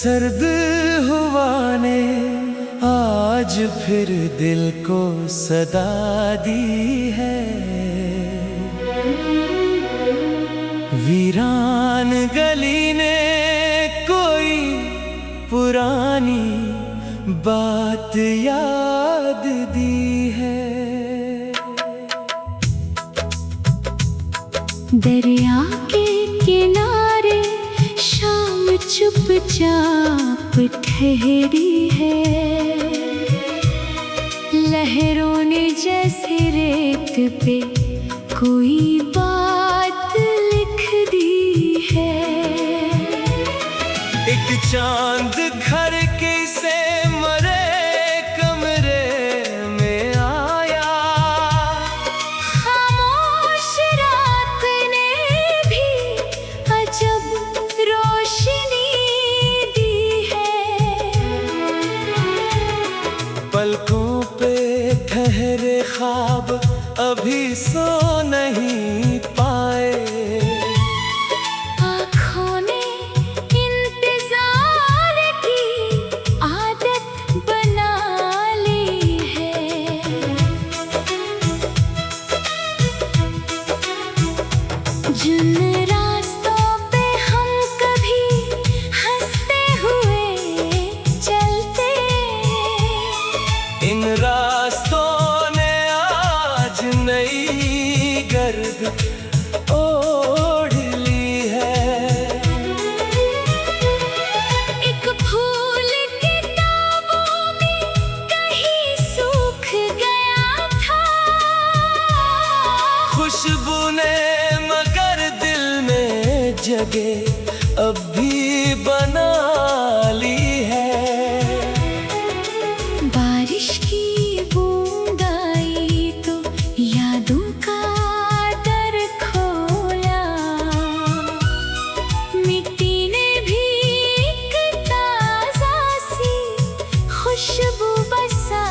सर्द हुआ ने आज फिर दिल को सदा दी है। वीरान गली ने कोई पुरानी बात याद दी है। दरिया के किनारे शाम चुपचाप ठहरी है। लहरों ने जैसे रेत पे कोई बात लिख दी है। एक चांद घर के से मरे कमरे में आया। खामोश रात ने भी अजब रोशनी दी है। पलकों पे ठहरे ख्वाब अभी सो नहीं पाए। आँखों ने इंतजार की आदत बना ली है। जिन रास्तों पे हम कभी हंसते हुए चलते, इन रास्तों ने आज नई गर्द ओढ़ ली है। एक फूल किताबों में कहीं सूख गया था। खुशबू ने मगर दिल में जगह अब भी बना ली है। बारिश की बूंद आई तो यादों का दर खोला। मिट्टी ने भी एक ताजा सी खुशबू बसा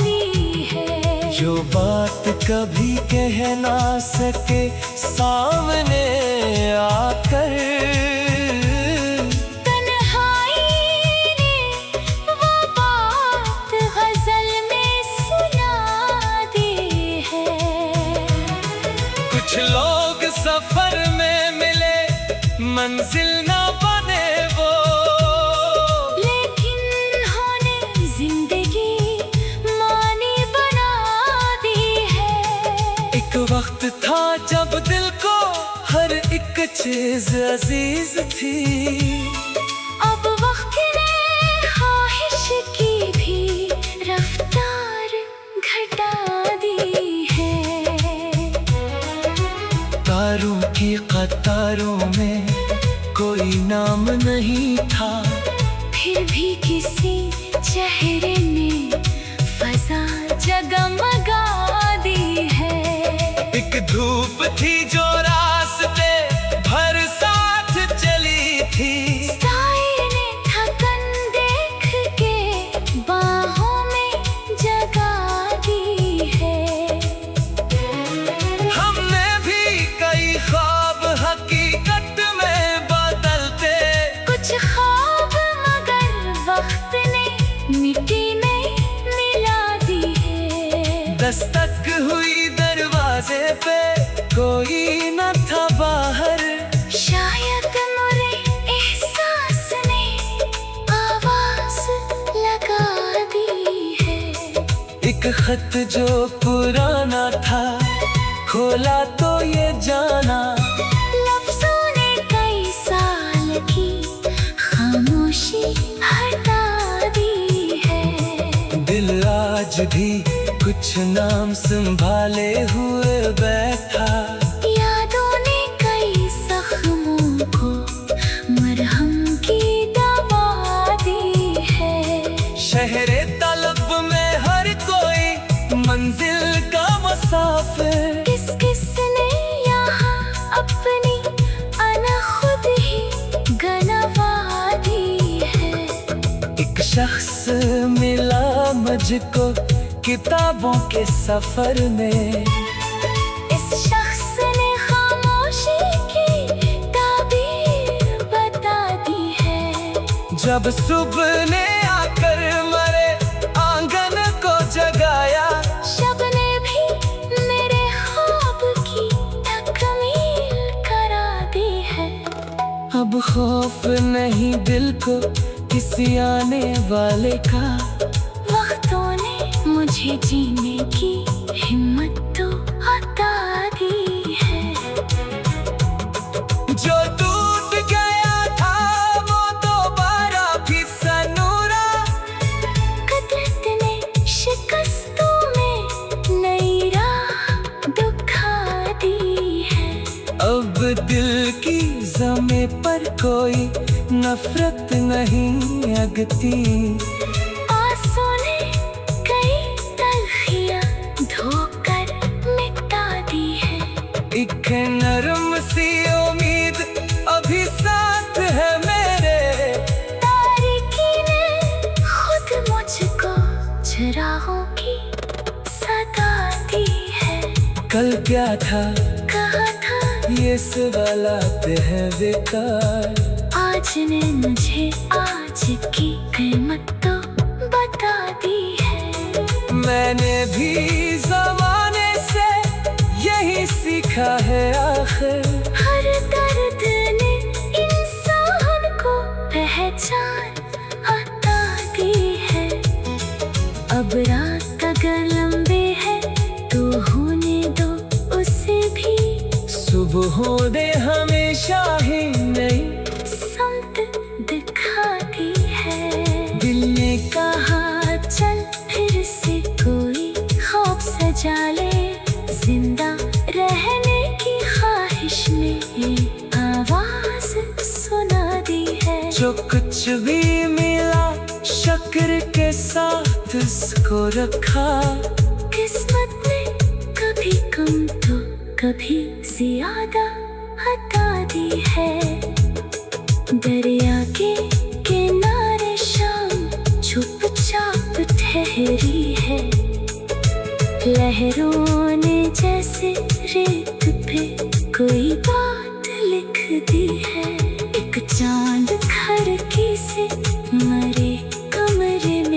ली है। जो बात कभी कह ना सके सामने आकर, तन्हाई ने वो बात गजल में सुना दी है। कुछ लोग सफर में मिले मंजिल ना बने वो, लेकिन उन्होंने जिंदगी मानी बना दी है। एक वक्त था जब दिल को हर एक चीज अजीज थी। अब वक्त ने ख्वाहिश की भी रफ्तार घटा दी है। तारों की कतारों में कोई नाम नहीं था। फिर भी किसी चेहरे ने फजा जगमगा दी है। एक धूप थी जो रास्ते भर साथ चली थी। साए ने थकन देख के बाहों में जगा दी है। हमने भी कई ख्वाब हकीकत में बदलते। कुछ ख्वाब मगर वक्त ने मिट्टी में मिला दी है। दस्तक हुई दरवाजे पे कोई न था बाहर। शायद मुझे एहसास ने आवाज लगा दी है। एक खत जो पुराना था खोला तो ये जाना। लफ्जों ने कई साल की खामोशी हटा दी है। दिल आज भी कुछ नाम संभाले हुए बैठा। यादों ने कई जख्मों को मरहम की दवा दी है। शहरे तलब में हर कोई मंजिल का मुसाफिर। किस किस ने यहाँ अपनी अना खुद ही गनवा दी है। एक शख्स मिला मुझको किताबों के सफर में। इस शख्स ने खामोशी की ताबीर बता दी है। जब सुबह ने आकर मरे आंगन को जगाया, शब ने भी मेरे ख्वाब की तकमील करा दी है। अब खौफ नहीं दिल को किसी आने वाले का, वक्तों ने मुझे जीने की हिम्मत तो अता दी है। जो टूट गया था वो दोबारा भी सनूरा, कुदरत ने शिकस्तों में नई राह दिखा दी है। अब दिल की ज़मे पर कोई नफरत नहीं अगती, आंसू ने कई तलखियां धोकर मिटा दी है। एक नरम सी उम्मीद अभी साथ है मेरे, तारीकी ने खुद मुझको चिरागों की सदा दी है। कल क्या था कहा था ये सवालात है बेकार, आज ने मुझे आज की कीमत तो बता दी है। मैंने भी ज़माने से यही सीखा है आखिर, हर दर्द ने इंसान को पहचान अता दी है। अब रात अगर लंबी है तो होने दो उसे भी, सुबह होने हमेशा ही नहीं समत दिखाती है। दिल ने कहा चल फिर से कोई ख्वाब सजा ले, जिंदा रहने की ख्वाहिश ने आवाज सुना दी है। जो कुछ भी मिला शक्र के साथ इसको रखा, किस्मत ने कभी कम तो कभी ज्यादा अता दी है। दरिया के किनारे शाम चुपचाप ठहरी है, लहरों ने जैसे रेत पे कोई बात लिख दी है। एक चांद खिड़की से मरे कमरे में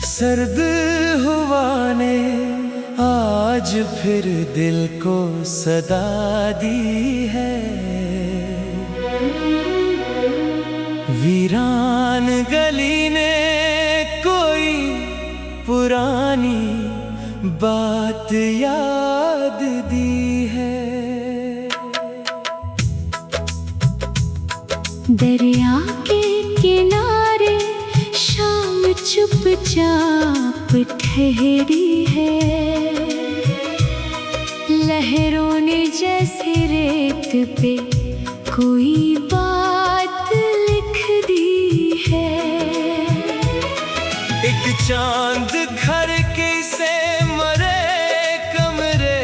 सर्द हवा ने आज फिर दिल को सदा दी है, वीरान गली ने कोई पुरानी बात याद दी है। दरिया के किनारे शाम चुपचाप ठहरी है, लहरों ने जैसे रेत पे कोई बात लिख दी है। एक चांद घर के से मरे कमरे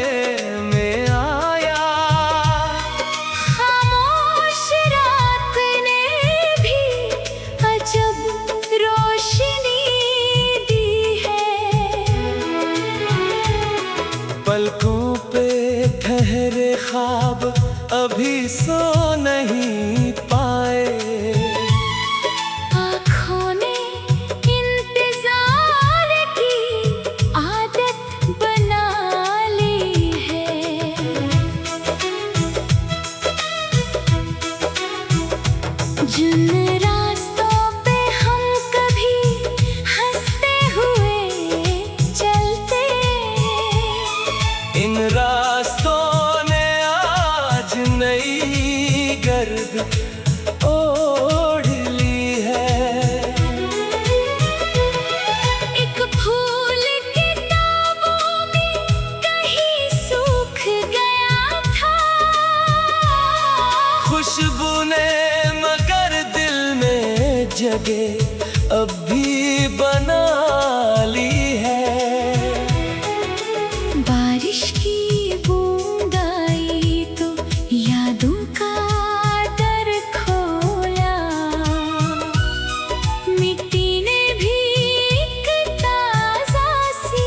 में आया, खामोश रात ने भी अजब रोशनी दी है। पलकों पे ठहरे ख्वाब अभी सो नहीं पाए, आँखों ने इंतजार की आदत बना ली है। जिन रास्तों पे हम कभी हंसते हुए चलते, इन रास्तों ने आज नई गर्द ओढ़ ली है। एक फूल किताबों में कहीं सूख गया था, खुशबू ने मगर दिल में जगह अब भी बना ली बारिश की बूंद आई तो यादों का दर खोला, मिट्टी ने भी एक ताजा सी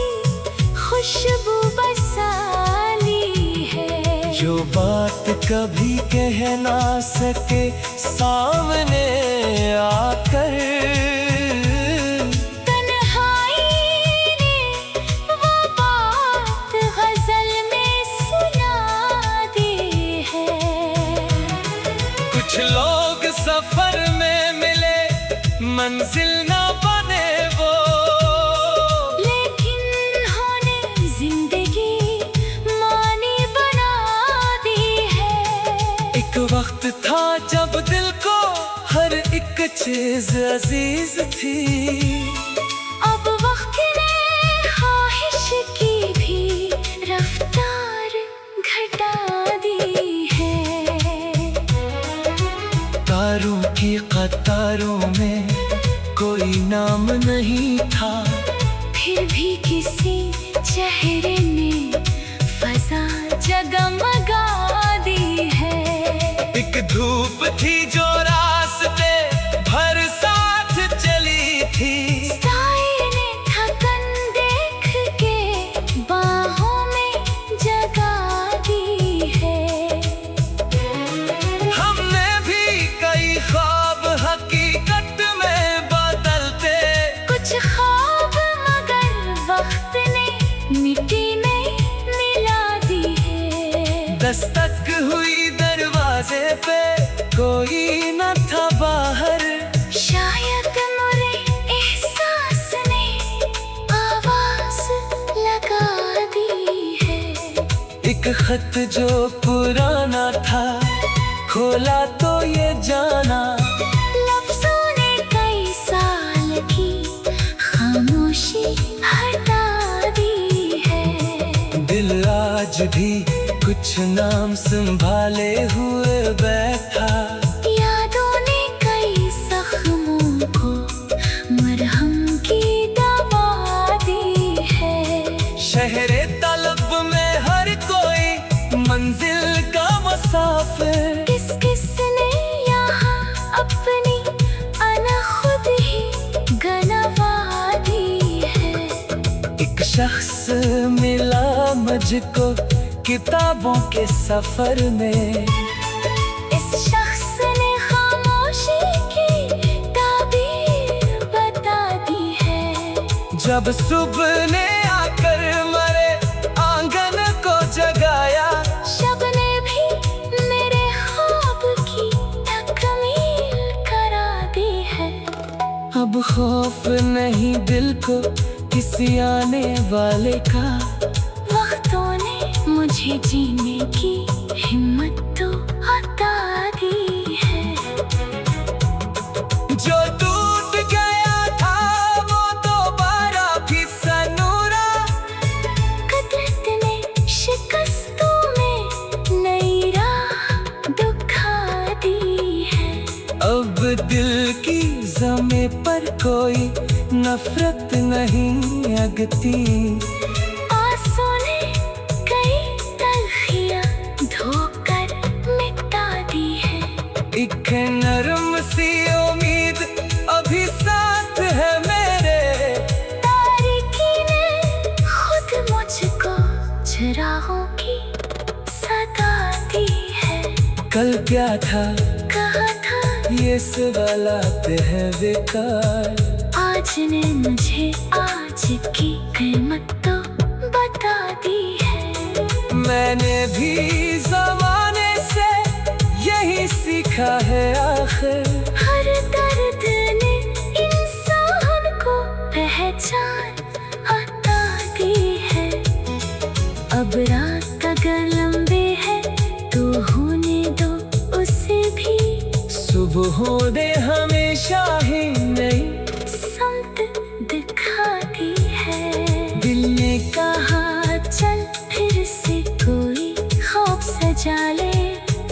खुशबू बसा ली है। जो बात कभी कह ना सके सामने आकर, तन्हाई ने वो बात गजल में सुना दी है। कुछ लोग सफर में मिले मंजिल ना बने वो, लेकिन उन्होंने जिंदगी मानी बना दी है। एक वक्त था जब दिल को हर एक चीज अजीज थी, अब वक्त ने ख्वाहिश की भी रफ्तार घटा दी है। तारों की कतारों में कोई नाम नहीं था, फिर भी किसी चेहरे ने फजा जगमगा दी है। एक धूप थी जो रास्ते भर साथ चली थी, साए ने थकन देख के बाहों में जगा दी है। हमने भी कई ख्वाब हकीकत में बदलते, कुछ ख्वाब मगर वक्त ने मिट्टी में मिला दी है। दस्तक हुई दरवाजे पे कोई न था बाहर, शायद मुझे एहसास ने आवाज लगा दी है। एक खत जो पुराना था खोला तो ये जाना, लफ्जों ने कई साल की खामोशी हटा दी है। दिल आज भी कुछ नाम संभाले हुए बैठा, यादों ने कई जख्मों को मरहम की दवा दी है। शहरे तलब में हर कोई मंजिल का मुसाफिर, किस किस ने यहाँ अपनी अनखुद ही गनवा दी है। एक शख्स मिला मुझको किताबों के सफर में, इस शख्स ने खामोशी की ताबीर बता दी है। जब सुबह ने आकर मरे आंगन को जगाया, शब ने भी मेरे ख्वाब की तकमील करा दी है। अब खौफ नहीं दिल को किसी आने वाले का, वक्तों ने मुझे जीने की हिम्मत तो अता दी है। जो टूट गया था वो दोबारा भी सनूरा, कुदरत ने शिकस्तों में नई राह दिखा दी है। अब दिल की ज़मीं पर कोई नफरत नहीं अगती, आंसू ने कई तलखियां धोकर मिटा दी है। एक नरम सी उम्मीद अभी साथ है मेरे, तारीकी ने खुद मुझको चिरागों की सदा दी है। कल क्या था कहा था ये सवालात है बेकार, आज ने मुझे आज की कीमत तो बता दी है। मैंने भी ज़माने से यही सीखा है आखिर, हर दर्द ने इंसान को पहचान अता दी है। अब रात अगर लंबी है तो होने दो उसे भी, सुबह होने हमेशा ही नई समत दिखाती है। दिल ने कहा चल फिर से कोई ख्वाब सजा ले,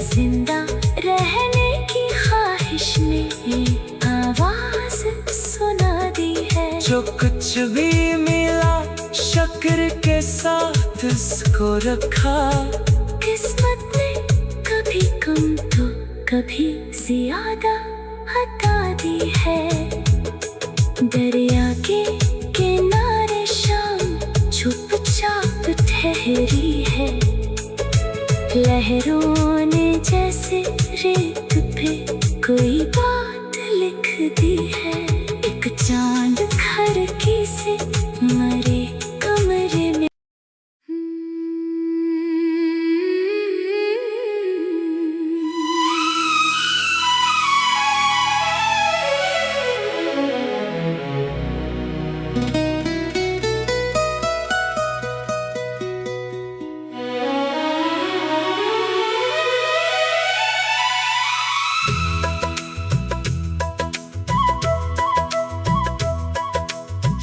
जिंदा रहने की ख्वाहिश ने एक आवाज सुना दी है। जो कुछ भी मिला शक्र के साथ इसको रखा। किस्मत ने कभी कम तो कभी ज्यादा हटा दी है। दरिया के किनारे शाम चुपचाप ठहरी है। लहरों ने जैसे रेत पे कोई बात लिख दी है। एक चांद खिड़की से मरे कमरे में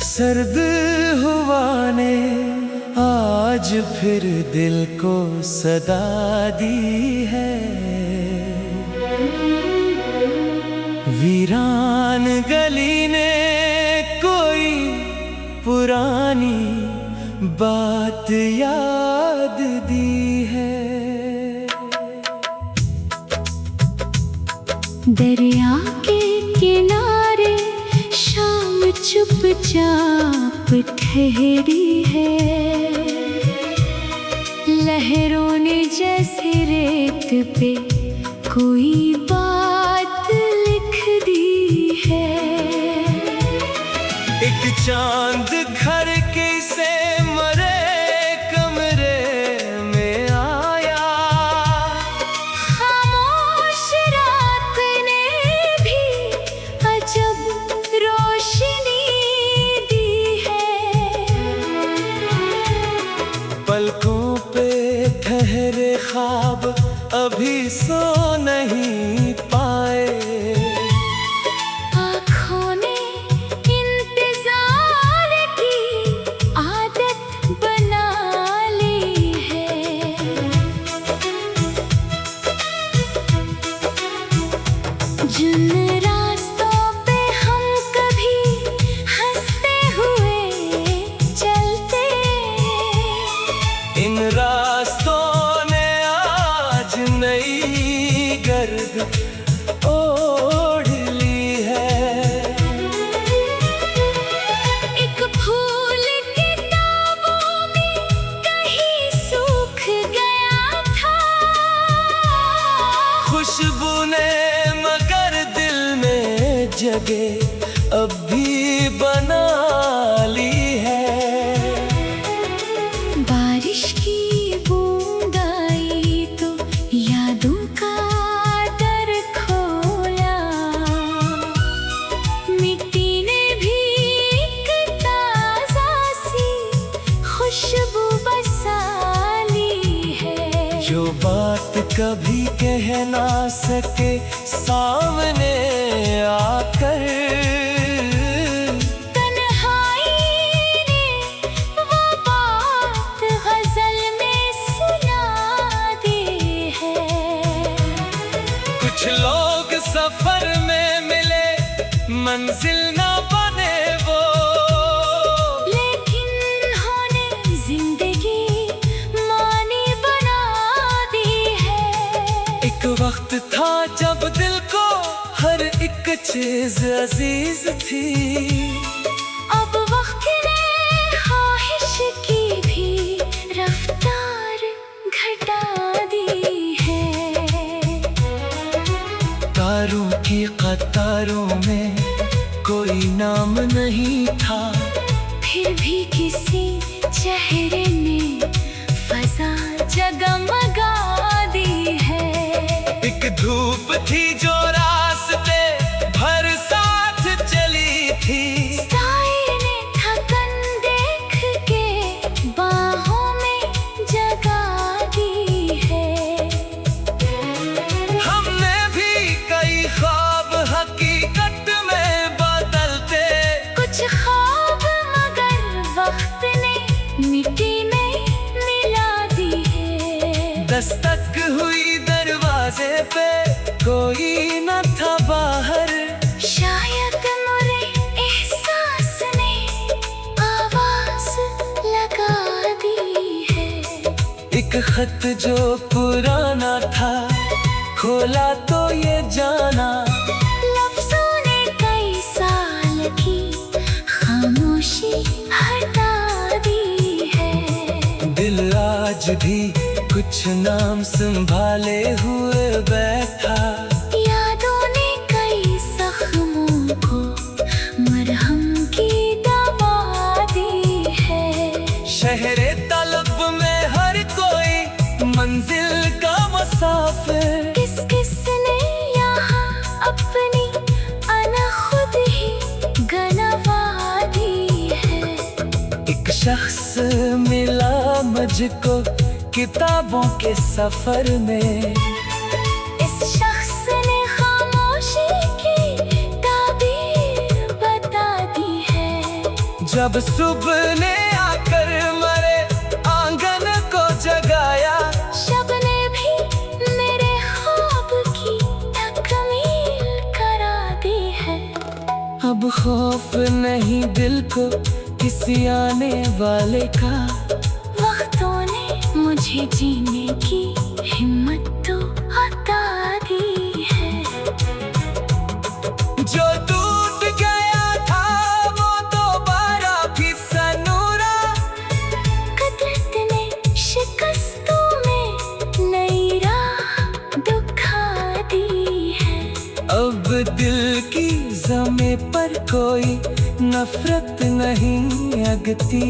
सर्द हवा ने आज फिर दिल को सदा दी है। वीरान गली ने कोई पुरानी बात याद दी है। दरिया के किनारे शाम चुपचाप ठहरी है। लहरों ने जैसे रेत पे कोई बात लिख दी है। एक चांद खिड़की से मरे कमरे में आया। खामोश रात ने भी अजब रोशनी दी है। पलकों पे ठहरे ख्वाब अभी सो नहीं पाए। आँखों ने इंतजार की आदत बना ली है। जिन रास्तों पे हम कभी हंसते हुए चलते, इन रास्तों ने आज नई गर्द ओढ़ ली है। एक फूल किताबों में कहीं सूख गया था। खुशबू ने मगर दिल में जगह अब भी बना ली है। बारिश की बूंद आई तो यादों का दर खोला। मिट्टी ने भी एक ताजा सी खुशबू बसा ली है। जो बात कभी कह ना सके सामने आकर, तन्हाई ने वो बात गजल में सुना दी है। कुछ लोग सफर में मिले मंजिल ना बने वो। लेकिन उन्होंने जिंदगी मानी बना दी है। एक वक्त था जब दिल को हर एक चीज अजीज थी। अब वक्त ने ख्वाहिश की भी रफ्तार घटा दी है। तारों की कतारों में कोई नाम नहीं था। फिर भी किसी चेहरे ने फजा जगमगा दी है। एक धूप थी जो रास्ते भर साथ चली थी। साए ने थकन देख के बाहों में जगा दी है। हमने भी कई ख्वाब हकीकत में बदलते। कुछ ख्वाब मगर वक्त ने मिट्टी में मिला दी है। दस्तक हुई दरवाजे पे कोई न था बाहर। शायद मुझे एहसास ने आवाज लगा दी है। एक खत जो पुराना था, खोला तो ये जाना लफ्जों ने कई साल की खामोशी हटा दी है। दिल आज भी कुछ नाम संभाले हुए बैठा, यादों ने कई जख्मों को मरहम की दवा दी है। शहरे तलब में हर कोई मंजिल का मुसाफिर, किस किस ने यहाँ अपनी अना खुद ही गनवा दी है। एक शख्स मिला मुझको किताबों के सफर में, इस शख्स ने खामोशी की ताबीर बता दी है। जब सुबह ने आकर मरे आंगन को जगाया, शब ने भी मेरे ख्वाब की तकमील करा दी है। अब खौफ नहीं दिल को किसी आने वाले का, वक्तों ने मुझे जीने की हिम्मत तो अता दी है। जो टूट गया था वो दोबारा फिर सनूरा, कुदरत ने शिकस्तों में नई राह दिखा दी है। अब दिल की ज़मीं पर कोई नफरत नहीं अगती।